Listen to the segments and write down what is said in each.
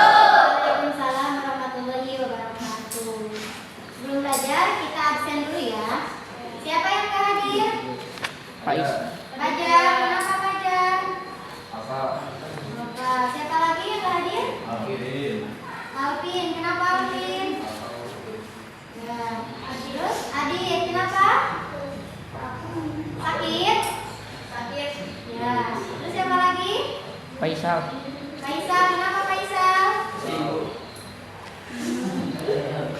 Waalaikumsalam warahmatullahi wabarakatuh. Sebelum belajar kita absen dulu ya. Siapa yang gak hadir? Faiz. Fajar, kenapa Fajar? Apa? Apa? Siapa lagi yang gak hadir? Alvin. Alvin, kenapa Alvin? Ya, terus Adit, kenapa? Sakit? Sakit. Ya, terus siapa lagi? Faisal. Faisal, kenapa Faisal?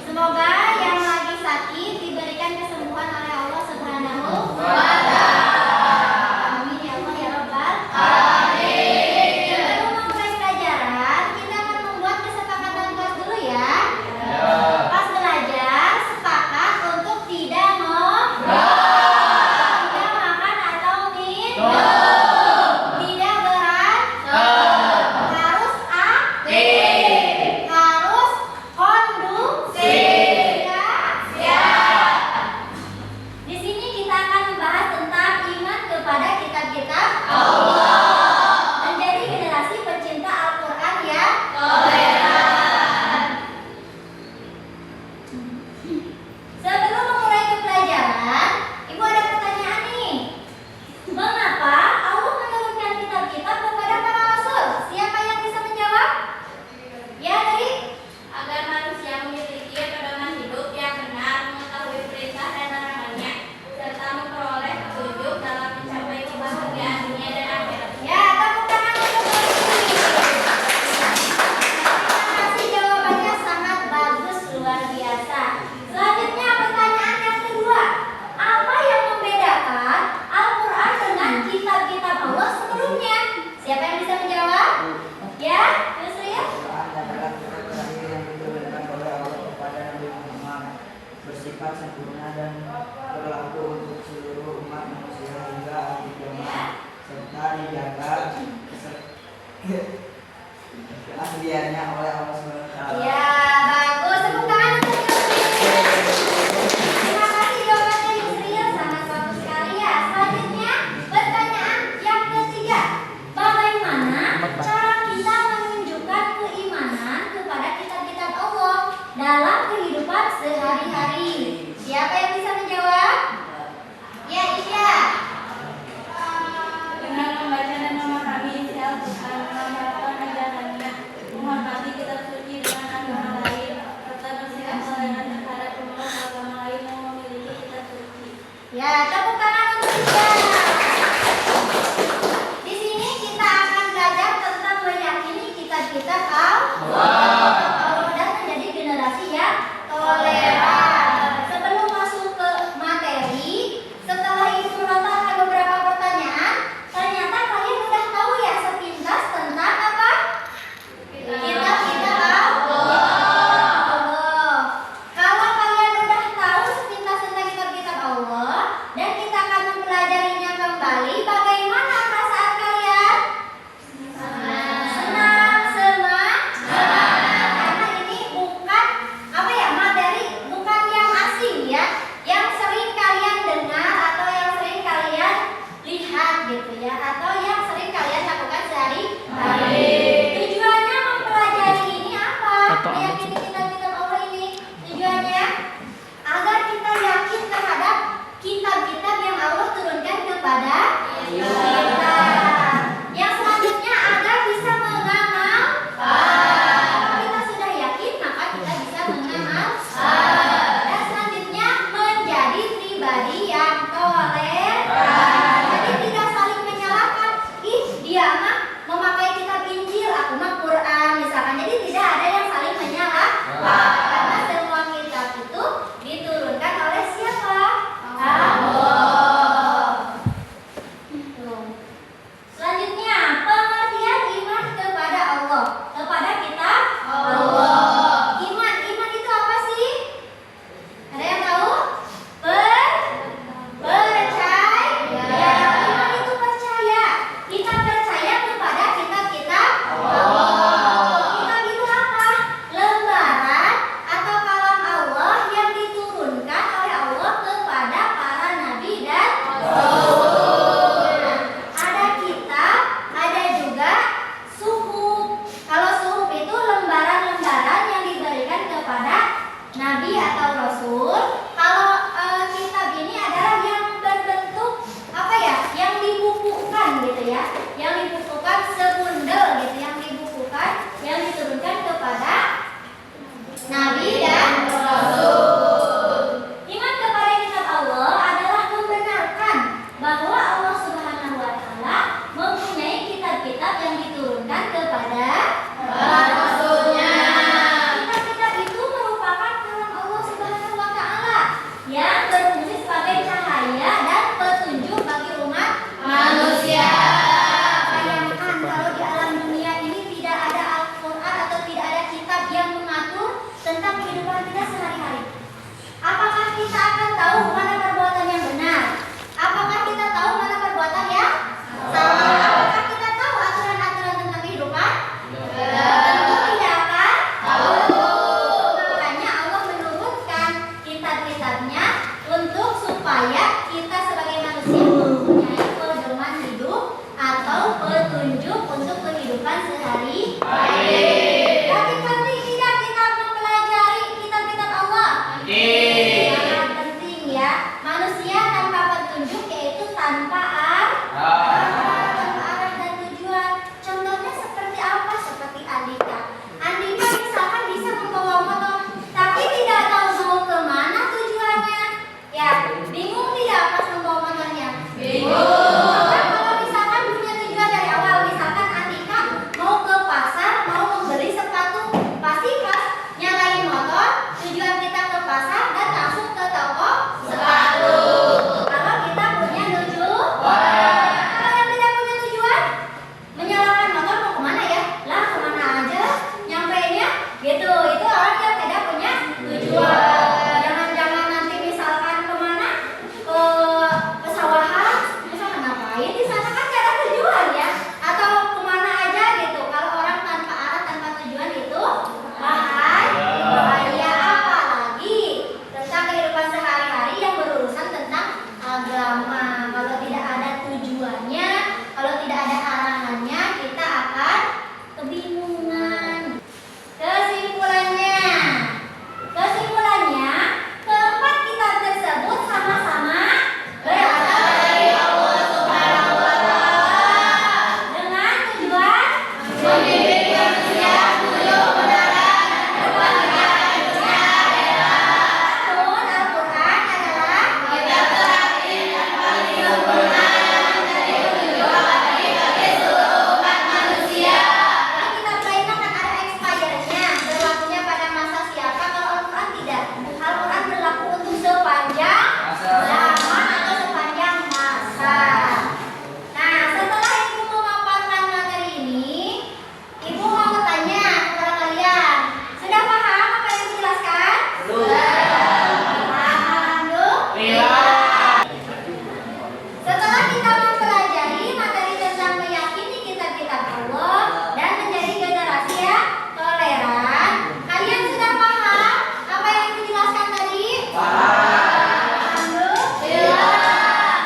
Semoga yang lagi sakit diberikan kesembuhan oleh Allah Subhanahu wa Ta'ala. Amin ya Allah ya Rabbal alamin. Sebelum memulai pelajaran, kita akan membuat kesepakatan kelas dulu ya. Pas belajar sepakat untuk tidak tidak makan atau minum, tidak berat, harus aktif, harus kondusif. Siap. Di sini kita akan membahas tentang iman kepada kitab-kitab Allah, menjadi generasi pecinta Al-Quran yang toleran. Sebelum memulai ke pelajaran, Ibu ada pertanyaan nih. Mengapa Allah menurunkan kitab-kitab kepada para rasul? Siapa yang bisa menjawab? Ya, dari Agar manusia memiliki pedoman hidup yang benar, mengetahui perintah dan larangannya, serta memperoleh petunjuk dalam mencapai kebahagiaan dunia dan akhirat. ya, tepuk tangan untuk Ibu. Terima kasih, jawabannya sangat bagus, luar biasa. Selanjutnya pertanyaan yang kedua. Apa yang membedakan Al-Quran dengan kitab-kitab Allah sebelumnya? Siapa yang bisa menjawab? Ya, Yusri ya? Al-Quran adalah kitab terakhir yang diturunkan oleh Allah kepada Nabi Muhammad, bersifat sempurna dan berlaku untuk seluruh umat manusia hingga akhir zaman, serta dijaga keasliannya oleh Allah SWT. Ya, bagus. Tepuk tangan untuk Yusri. Terima kasih jawabannya Yusri, sangat bagus sekali ya. Selanjutnya pertanyaan yang ketiga. Bagaimana cara kita menunjukkan keimanan kepada kitab-kitab Allah dalam kehidupan sehari-hari? Siapa yang bisa menjawab? Ya, Isya. Dengan membaca dan memahami isi Al-Quran, mengamalkan ajarannya, menghormati kitab suci dengan agama Mendidik manusia menuju kebenaran dan berbuat baik dunia akhirat. Namun Al-Quran adalah kitab terakhir dan paling sempurna yang menjadi tujuan bagi seluruh umat manusia. Kalau kitab lain akan ada expirednya, berlakunya pada masa siapa? Kalau Al-Quran tidak. Al-Quran berlaku untuk sepanjang zaman atau sepanjang masa. Nah, setelah ibu memaparkan materi ini, ibu mau bertanya kepada kalian, sudah paham apa yang dijelaskan? Sudah. Alhamdulillah. Setelah kita mempelajari materi tentang meyakini kitab-kitab Allah dan menjadi generasi yang toleran, kalian sudah paham apa yang dijelaskan tadi? Alhamdulillah.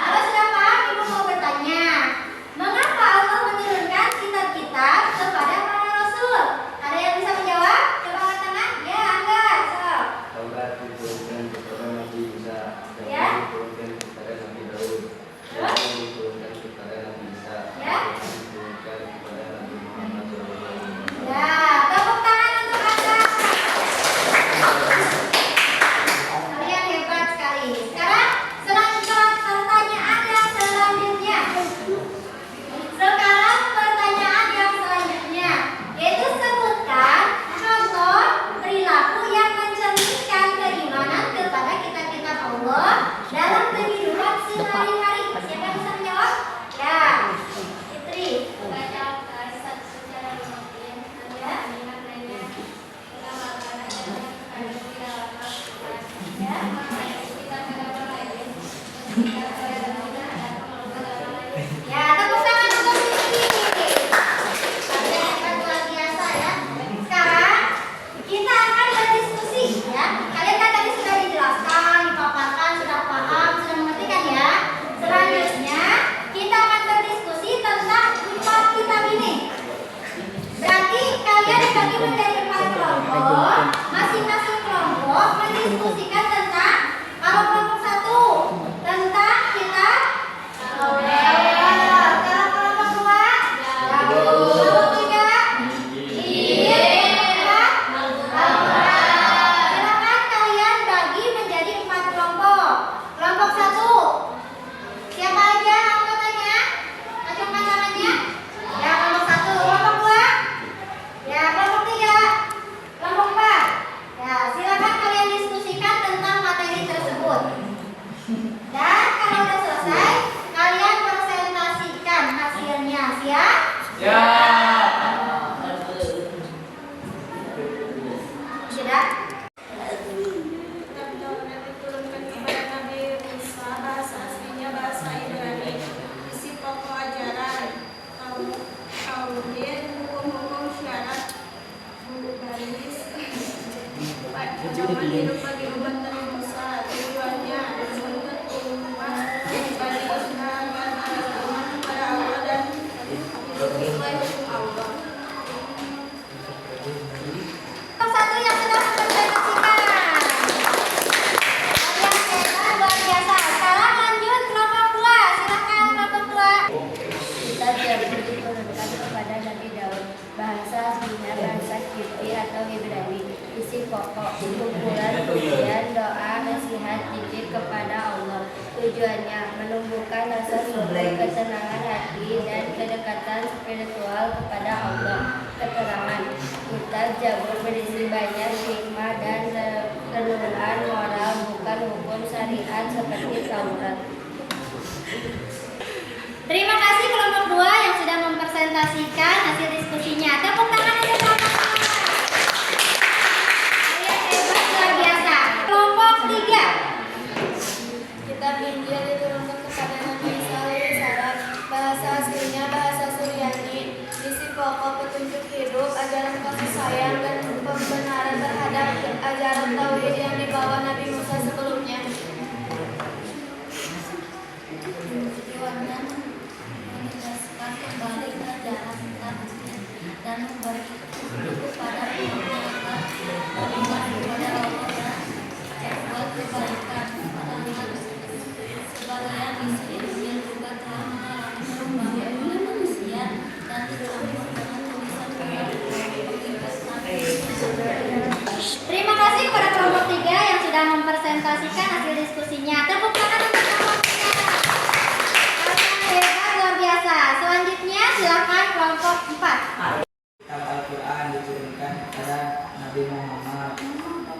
Kalau sudah paham, ibu mau bertanya, mengapa Allah menurunkan kitab-kitab kepada para rasul? Ada yang bisa menjawab? Coba angkat tangan. Ya, angkat. Sok. Taurat diturunkan kepada Nabi Musa, Ya. Zabur diturunkan kepada Nabi Daud, Quran diturunkan kepada Nabi Isa, Ya. Al-Quran diturunkan kepada Nabi Muhammad SAW. Ya, tepuk tangan untuk Anda. Kalian hebat sekali. Sekarang pertanyaan yang selanjutnya. Sekarang pertanyaan yang selanjutnya, yaitu sebutkan contoh perilaku yang mencerminkan keimanan kepada kitab-kitab Allah dalam kehidupan sehari-hari. Siapa yang bisa menjawab? Ya, Fitri. Baca Al-Quran secara rutin, Ya. maknanya, mengamalkan ajaran ada di dalam Al-Quran. Ya. Kita agama lain, kita toleransi dan agama lain. Ya, tepuk tangan untuk Fitri. Kalian hebat luar biasa ya. Sekarang kita akan berdiskusi ya. Kalian kan tadi sudah dijelaskan, dipaparkan, sudah paham, sudah mengerti kan ya. Selanjutnya kita akan berdiskusi tentang 4 kitab ini. Berarti kalian dibagi menjadi 4 kelompok. Masing-masing kelompok mendiskusikan tentang, kalau kelompok 1 tentang kitab Taurat. Kalau kelompok 2 kelompok 3 Injil. Al-Quran. Silakan kalian bagi menjadi 4 kelompok. Kelompok 1, siapa aja anggotanya? Acungkan tangannya. Ya, kelompok 1. Kelompok 2. Ya, kelompok 3. Kelompok 4. Ya, silakan kalian diskusikan tentang materi tersebut. Dan kalau udah selesai, kalian presentasikan hasilnya. Siap? Sudah? Kitab Taurat diturunkan kepada Nabi Musa, bahasa aslinya bahasa Ibrani. Isi pokok ajaran tauhid, hukum-hukum syarat, garis, pedoman hidup bagi umat Nabi Musa. Tujuannya menuntut umat Bani Israil agar beriman kepada Allah dan hidup sesuai hukum Allah. Kelompok 1 yang sudah mempresentasikan. Kalian hebat luar biasa. Sekarang lanjut kelompok 2. Silakan kelompok 2. Kitab Zabur diturunkan kepada Nabi Daud, bahasa aslinya bahasa Kipti atau Ibrani. Isi pokok, kumpulan pujian, doa, nasihat, zikir kepada Allah. Tujuannya menumbuhkan rasa syukur, ketenangan hati, dan kedekatan spiritual kepada Allah. Keterangan, kitab Zabur berisi banyak hikmah dan renungan moral, bukan hukum syariat seperti Taurat. Terima kasih kelompok 2 yang sudah mempresentasikan hasil diskusinya. Tepuk tangan untuk kelompok 2. Kalian hebat luar biasa. Kelompok 3. Kitab Injil diturunkan kepada Nabi Isa alaihissalam, bahasa aslinya bahasa Suryani. Isi pokok petunjuk hidup, ajaran kasih sayang, dan pembenaran terhadap ajaran tauhid yang dibawa Nabi Musa sebelumnya. Tujuannya menegaskan kembali ajaran tauhid dan memberi kepada umat beriman kepada Allah dan berbuat kebaikan kepada umat. Sebagian isi Injil juga telah mengalami perubahan oleh manusia dan dicampur dengan tulisan Terima kasih kepada kelompok 3 yang sudah mempresentasikan hasil diskusinya. Tepuk tangan untuk kelompok 3. Kalian hebat, luar biasa. Selanjutnya silakan kelompok 4. Kitab Al-Quran diturunkan kepada Nabi Muhammad.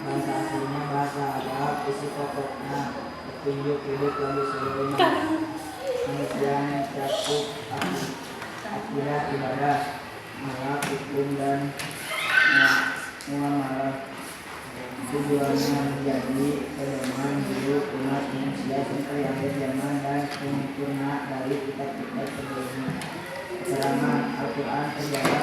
Bahasa aslinya bahasa Arab, isi pokoknya petunjuk hidup bagi seluruh manusia mencakup akidah, ibadah, akhlak, hukum, dan muamalah. Tujuannya menjadi pedoman hidup umat manusia sampai akhir zaman dan sempurna dari kitab-kitab sebelumnya. Keterangan Al-Quran terjadi